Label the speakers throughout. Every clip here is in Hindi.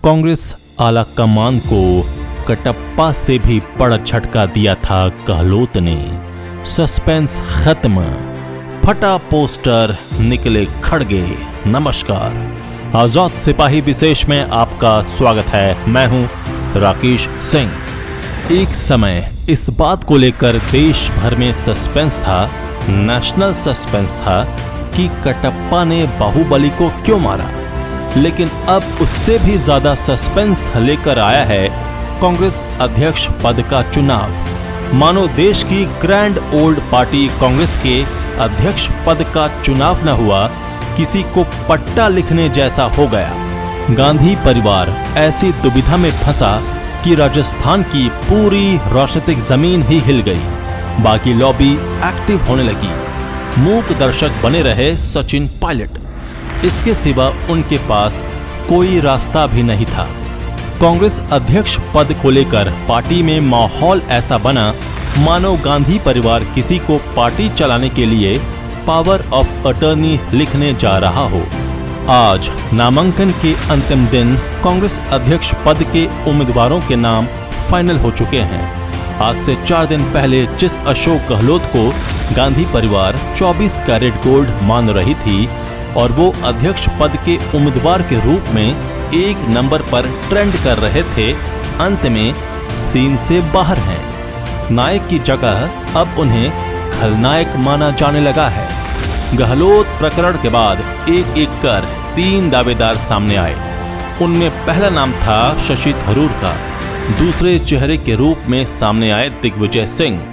Speaker 1: कांग्रेस आला कमान को कटप्पा से भी बड़ा झटका दिया था गहलोत ने। सस्पेंस खत्म, फटा पोस्टर, निकले खड़गे। नमस्कार, आजाद सिपाही विशेष में आपका स्वागत है। मैं हूं राकेश सिंह। एक समय इस बात को लेकर देश भर में सस्पेंस था, नेशनल सस्पेंस था कि कटप्पा ने बाहुबली को क्यों मारा। लेकिन अब उससे भी ज्यादा सस्पेंस लेकर आया है कांग्रेस अध्यक्ष पद का चुनाव। मानो देश की ग्रैंड ओल्ड पार्टी कांग्रेस के अध्यक्ष पद का चुनाव न हुआ, किसी को पट्टा लिखने जैसा हो गया। गांधी परिवार ऐसी दुविधा में फंसा कि राजस्थान की पूरी राजनीतिक जमीन ही हिल गई। बाकी लॉबी एक्टिव होने लगी। मूक दर्शक बने रहे सचिन पायलट। इसके सिवा उनके पास कोई रास्ता भी नहीं था। कांग्रेस अध्यक्ष पद को लेकर पार्टी में माहौल ऐसा बना मानो गांधी परिवार किसी को पार्टी चलाने के लिए पावर ऑफ अटर्नी लिखने जा रहा हो। आज नामांकन के अंतिम दिन कांग्रेस अध्यक्ष पद के उम्मीदवारों के नाम फाइनल हो चुके हैं। आज से 4 दिन पहले जिस अशोक गहलोत को गांधी परिवार 24 कैरेट गोल्ड मान रही थी और वो अध्यक्ष पद के उम्मीदवार के रूप में 1 नंबर पर ट्रेंड कर रहे थे, अंत में सीन से बाहर हैं। नायक की जगह अब उन्हें खलनायक माना जाने लगा है। गहलोत प्रकरण के बाद एक एक कर 3 दावेदार सामने आए। उनमें पहला नाम था शशि थरूर का, दूसरे चेहरे के रूप में सामने आए दिग्विजय सिंह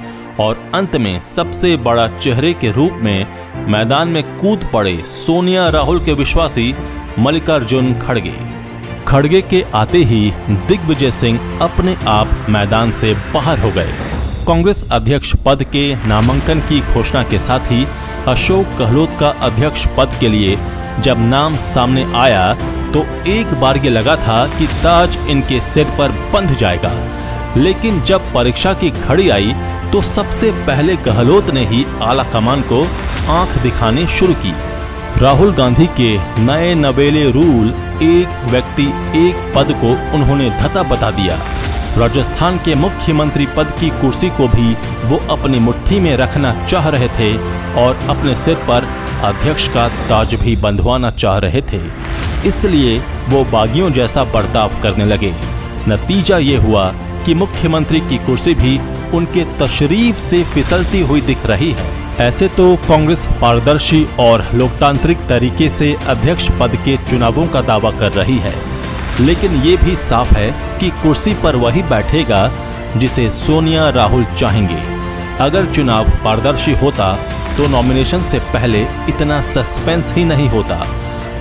Speaker 1: और अंत में सबसे बड़ा चेहरे के रूप में मैदान में कूद पड़े सोनिया राहुल के विश्वासी मल्लिकार्जुन खड़गे। खड़गे के आते ही दिग्विजय सिंह अपने आप मैदान से बाहर हो गए। कांग्रेस अध्यक्ष पद के नामांकन की घोषणा के साथ ही अशोक गहलोत का अध्यक्ष पद के लिए जब नाम सामने आया तो एक बार ये लगा था कि ताज इनके सिर पर बंध जाएगा। लेकिन जब परीक्षा की घड़ी आई तो सबसे पहले गहलोत ने ही आला कमान को आंख दिखाने शुरू की। राहुल गांधी के नए नवेले रूल, एक व्यक्ति एक पद को उन्होंने धता बता दिया। राजस्थान के मुख्यमंत्री पद की कुर्सी को भी वो अपनी मुट्ठी में रखना चाह रहे थे और अपने सिर पर अध्यक्ष का ताज भी बंधवाना चाह रहे थे। इसलिए वो बागियों जैसा बर्ताव करने लगे। नतीजा ये हुआ कि मुख्यमंत्री की कुर्सी भी उनके तशरीफ से फिसलती हुई दिख रही है। ऐसे तो कांग्रेस पारदर्शी और लोकतांत्रिक तरीके से अध्यक्ष पद के चुनावों का दावा कर रही है, लेकिन ये भी साफ है कि कुर्सी पर वही बैठेगा जिसे सोनिया राहुल चाहेंगे। अगर चुनाव पारदर्शी होता तो नॉमिनेशन से पहले इतना सस्पेंस ही नहीं होता।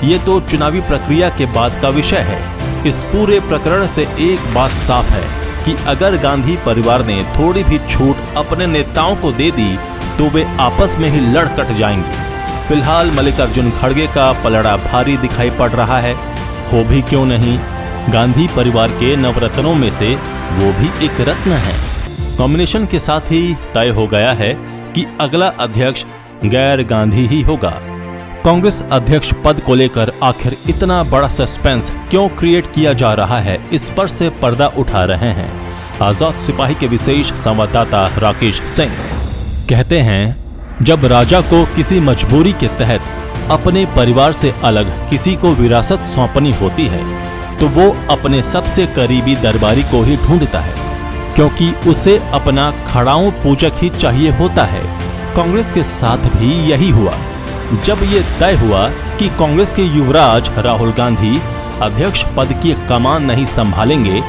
Speaker 1: ये तो चुनावी प्रक्रिया के बाद का विषय है। इस पूरे प्रकरण से एक बात साफ है कि अगर गांधी परिवार ने थोड़ी भी छूट अपने नेताओं को दे दी तो वे आपस में ही लड़ कट जाएंगे। फिलहाल मल्लिकार्जुन खड़गे का पलड़ा भारी दिखाई पड़ रहा है। हो भी क्यों नहीं, गांधी परिवार के नवरत्नों में से वो भी एक रत्न है। नॉमिनेशन के साथ ही तय हो गया है कि अगला अध्यक्ष गैर गांधी ही होगा। कांग्रेस अध्यक्ष पद को लेकर आखिर इतना बड़ा सस्पेंस क्यों क्रिएट किया जा रहा है, इस पर से पर्दा उठा रहे हैं आजाद सिपाही के विशेष संवाददाता राकेश सिंह। कहते हैं, जब राजा को किसी मजबूरी के तहत अपने परिवार से अलग किसी को विरासत सौंपनी होती है तो वो अपने सबसे करीबी दरबारी को ही ढूंढता है, क्योंकि उसे अपना खड़ाऊं पूजक ही चाहिए होता है। कांग्रेस के साथ भी यही हुआ। जब ये तय हुआ कि कांग्रेस के युवराज राहुल गांधी अध्यक्ष पद की कमान नहीं संभालेंगे,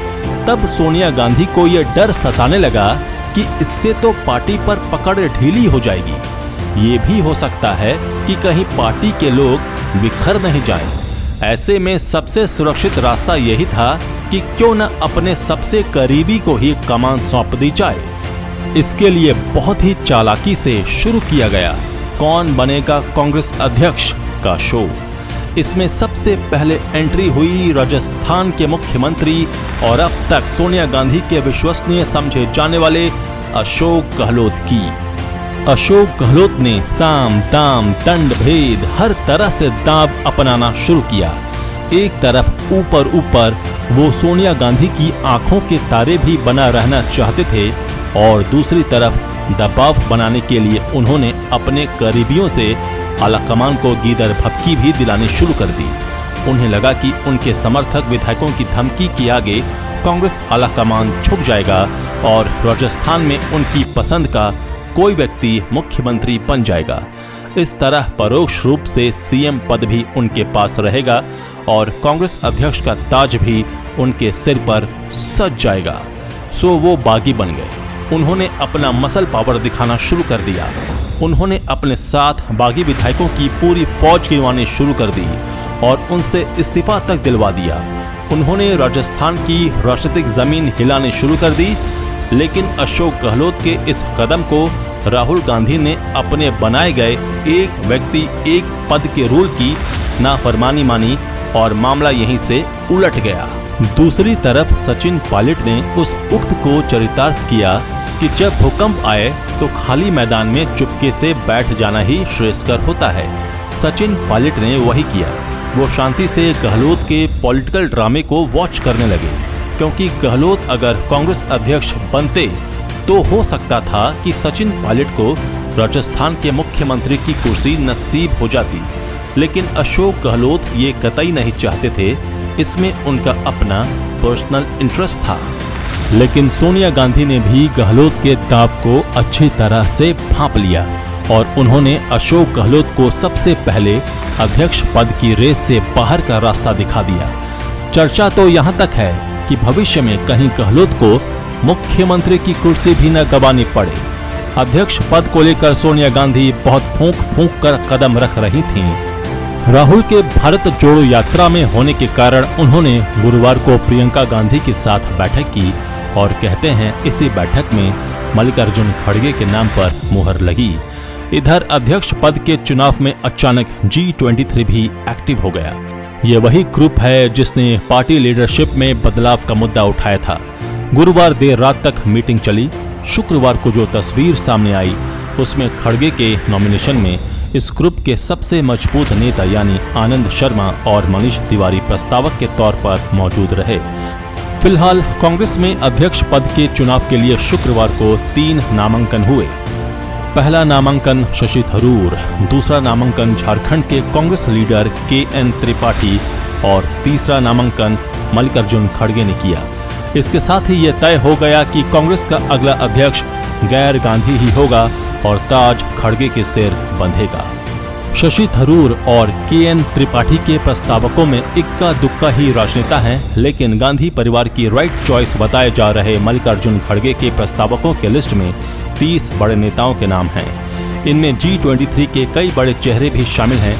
Speaker 1: तब सोनिया गांधी को ये डर सताने लगा कि इससे तो पार्टी पर पकड़ ढीली हो जाएगी। ये भी हो सकता है कि कहीं पार्टी के लोग बिखर नहीं जाएं। ऐसे में सबसे सुरक्षित रास्ता यही था कि क्यों न अपने सबसे करीबी को ही कमान सौंप दी जाए। इसके लिए बहुत ही चालाकी से शुरू किया गया कौन बनेगा कांग्रेस अध्यक्ष का शो। इसमें सबसे पहले एंट्री हुई राजस्थान के मुख्यमंत्री और अब तक सोनिया गांधी के विश्वसनीय समझे जाने वाले अशोक गहलोत की। अशोक गहलोत ने साम दाम दंड भेद हर तरह से दांव अपनाना शुरू किया। एक तरफ ऊपर वो सोनिया गांधी की आंखों के तारे भी बना रहना चाहते थे और दूसरी तरफ दबाव बनाने के लिए उन्होंने अपने करीबियों से आलाकमान को गीदड़ भभकी भी दिलानी शुरू कर दी। उन्हें लगा कि उनके समर्थक विधायकों की धमकी के आगे कांग्रेस आलाकमान झुक जाएगा और राजस्थान में उनकी पसंद का कोई व्यक्ति मुख्यमंत्री बन जाएगा। इस तरह परोक्ष रूप से सीएम पद भी उनके पास रहेगा और कांग्रेस अध्यक्ष का ताज भी उनके सिर पर सज जाएगा। सो वो बागी बन गए। उन्होंने अपना मसल पावर दिखाना शुरू कर दिया। उन्होंने अपने साथ बागी विधायकों की पूरी फौज गिनवानी शुरू कर दी और उनसे इस्तीफा तक दिलवा दिया। उन्होंने राजस्थान की राजनीतिक जमीन हिलानी शुरू कर दी, लेकिन अशोक गहलोत के इस कदम को राहुल गांधी ने अपने बनाए गए एक व्यक्ति एक पद के रूल की नाफरमानी मानी और मामला यहीं से उलट गया। दूसरी तरफ सचिन पायलट ने उस उक्त को चरितार्थ किया कि जब भूकंप आए तो खाली मैदान में चुपके से बैठ जाना ही श्रेयस्कर होता है। सचिन पायलट ने वही किया। वो शांति से गहलोत के पॉलिटिकल ड्रामे को वॉच करने लगे, क्योंकि गहलोत अगर कांग्रेस अध्यक्ष बनते तो हो सकता था कि सचिन पायलट को राजस्थान के मुख्यमंत्री की कुर्सी नसीब हो जाती, लेकिन अशोक गहलोत ये कतई नहीं चाहते थे। इसमें उनका अपना पर्सनल इंटरेस्ट था। लेकिन सोनिया गांधी ने भी गहलोत के दाव को अच्छी तरह से भांप लिया और उन्होंने अशोक गहलोत को सबसे पहले अध्यक्ष पद की रेस से बाहर का रास्ता दिखा दिया। चर्चा तो यहाँ तक है कि भविष्य में कहीं गहलोत को मुख्यमंत्री की कुर्सी भी न गंवानी पड़े। अध्यक्ष पद को लेकर सोनिया गांधी बहुत फूंक फूंक कर कदम रख रही थीं। राहुल के भारत जोड़ो यात्रा में होने के कारण उन्होंने गुरुवार को प्रियंका गांधी के साथ बैठक की और कहते हैं इसी बैठक में मल्लिकार्जुन खड़गे के नाम पर मुहर लगी। इधर अध्यक्ष पद के चुनाव में अचानक G23 भी एक्टिव हो गया। ये वही ग्रुप है जिसने पार्टी लीडरशिप में बदलाव का मुद्दा उठाया था। गुरुवार देर रात तक मीटिंग चली। शुक्रवार को जो तस्वीर सामने आई उसमें खड़गे के नॉमिनेशन में इस ग्रुप के सबसे मजबूत नेता यानी आनंद शर्मा और मनीष तिवारी प्रस्तावक के तौर पर मौजूद रहे। फिलहाल कांग्रेस में अध्यक्ष पद के चुनाव के लिए शुक्रवार को 3 नामांकन हुए। पहला नामांकन शशि थरूर, दूसरा नामांकन झारखंड के कांग्रेस लीडर KN त्रिपाठी और तीसरा नामांकन मल्लिकार्जुन खड़गे ने किया। इसके साथ ही यह तय हो गया कि कांग्रेस का अगला अध्यक्ष गैर गांधी ही होगा और ताज खड़गे के सिर बंधेगा। शशि थरूर और KN त्रिपाठी के प्रस्तावकों में इक्का दुक्का ही राजनेता हैं, लेकिन गांधी परिवार की राइट चॉइस बताए जा रहे मल्लिकार्जुन खड़गे के प्रस्तावकों के लिस्ट में 30 बड़े नेताओं के नाम हैं। इनमें G23 के कई बड़े चेहरे भी शामिल हैं।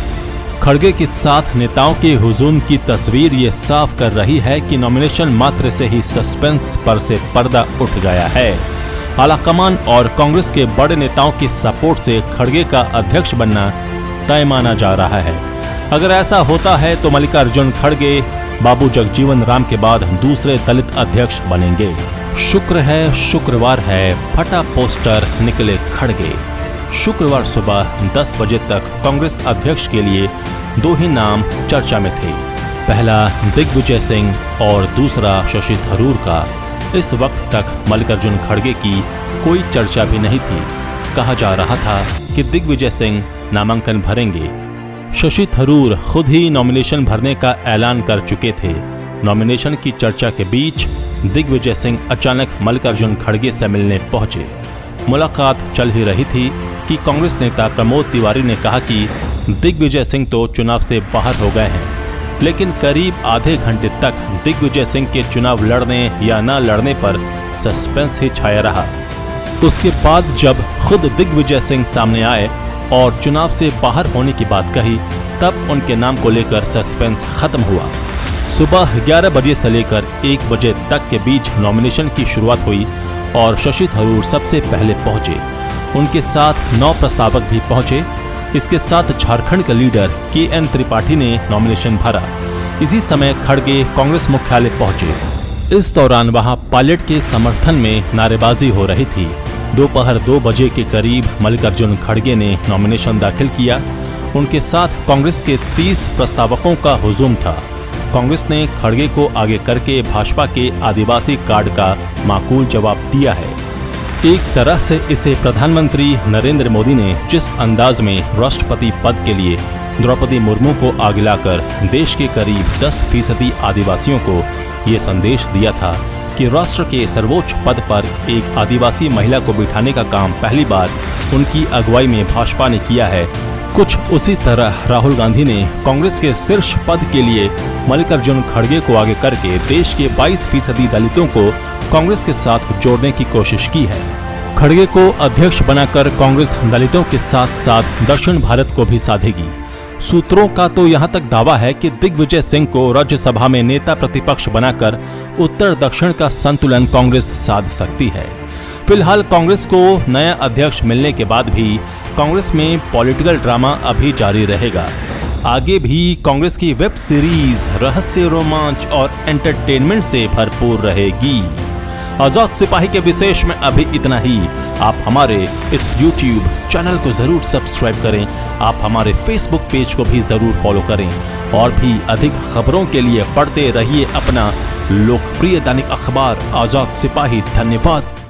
Speaker 1: खड़गे के साथ नेताओं के हुजूम की तस्वीर ये साफ कर रही है कि नॉमिनेशन मात्र से ही सस्पेंस पर से पर्दा उठ गया है। आलाकमान और कांग्रेस के बड़े नेताओं के सपोर्ट से खड़गे का अध्यक्ष बनना तय माना जा रहा है। अगर ऐसा होता है तो मल्लिकार्जुन खड़गे बाबू जगजीवन राम के बाद दूसरे दलित अध्यक्ष बनेंगे। शुक्र है, शुक्रवार है, फटा पोस्टर निकले खड़गे। शुक्रवार सुबह 10 बजे तक कांग्रेस अध्यक्ष के लिए 2 ही नाम चर्चा में थे। पहला दिग्विजय सिंह और दूसरा शशि थरूर का। इस वक्त तक मल्लिकार्जुन खड़गे की कोई चर्चा भी नहीं थी। कहा जा रहा था कि दिग्विजय सिंह नामांकन भरेंगे। शशि थरूर खुद ही नॉमिनेशन भरने का ऐलान कर चुके थे। नॉमिनेशन की चर्चा के बीच दिग्विजय सिंह अचानक मल्लिकार्जुन खड़गे से मिलने पहुंचे। मुलाकात चल ही रही थी कि कांग्रेस नेता प्रमोद तिवारी ने कहा कि दिग्विजय सिंह तो चुनाव से बाहर हो गए हैं, लेकिन करीब आधे घंटे तक दिग्विजय सिंह के चुनाव लड़ने या न लड़ने पर सस्पेंस ही छाया रहा। उसके बाद जब खुद दिग्विजय सिंह सामने आए और चुनाव से बाहर होने की बात कही, तब उनके नाम को लेकर सस्पेंस खत्म हुआ। सुबह 11 बजे से लेकर 1 बजे तक के बीच नॉमिनेशन की शुरुआत हुई और शशि थरूर सबसे पहले पहुंचे। उनके साथ 9 प्रस्तावक भी पहुंचे। इसके साथ झारखंड के लीडर KN त्रिपाठी ने नॉमिनेशन भरा। इसी समय खड़गे कांग्रेस मुख्यालय पहुंचे। इस दौरान वहां पायलट के समर्थन में नारेबाजी हो रही थी। दोपहर 2 बजे के करीब मल्लिकार्जुन खड़गे ने नॉमिनेशन दाखिल किया। उनके साथ कांग्रेस के 30 प्रस्तावकों का हुजूम था। कांग्रेस ने खड़गे को आगे करके भाजपा के आदिवासी कार्ड का माकूल जवाब दिया है। एक तरह से इसे प्रधानमंत्री नरेंद्र मोदी ने जिस अंदाज में राष्ट्रपति पद के लिए द्रौपदी मुर्मू को आगे लाकर देश के करीब 10% आदिवासियों को ये संदेश दिया था कि राष्ट्र के सर्वोच्च पद पर एक आदिवासी महिला को बिठाने का काम पहली बार उनकी अगुवाई में भाजपा ने किया है, कुछ उसी तरह राहुल गांधी ने कांग्रेस के शीर्ष पद के लिए मल्लिकार्जुन खड़गे को आगे करके देश के 22% दलितों को कांग्रेस के साथ जोड़ने की कोशिश की है। खड़गे को अध्यक्ष बनाकर कांग्रेस दलितों के साथ साथ दक्षिण भारत को भी साधेगी। सूत्रों का तो यहां तक दावा है कि दिग्विजय सिंह को राज्यसभा में नेता प्रतिपक्ष बनाकर उत्तर दक्षिण का संतुलन कांग्रेस साध सकती है। फिलहाल कांग्रेस को नया अध्यक्ष मिलने के बाद भी कांग्रेस में पॉलिटिकल ड्रामा अभी जारी रहेगा। आगे भी कांग्रेस की वेब सीरीज रहस्य, रोमांच और एंटरटेनमेंट से भरपूर रहेगी। आजाद सिपाही के विशेष में अभी इतना ही। आप हमारे इस YouTube चैनल को जरूर सब्सक्राइब करें, आप हमारे Facebook पेज को भी जरूर फॉलो करें और भी अधिक खबरों के लिए पढ़ते रहिए अपना लोकप्रिय दैनिक अखबार आजाद सिपाही। धन्यवाद।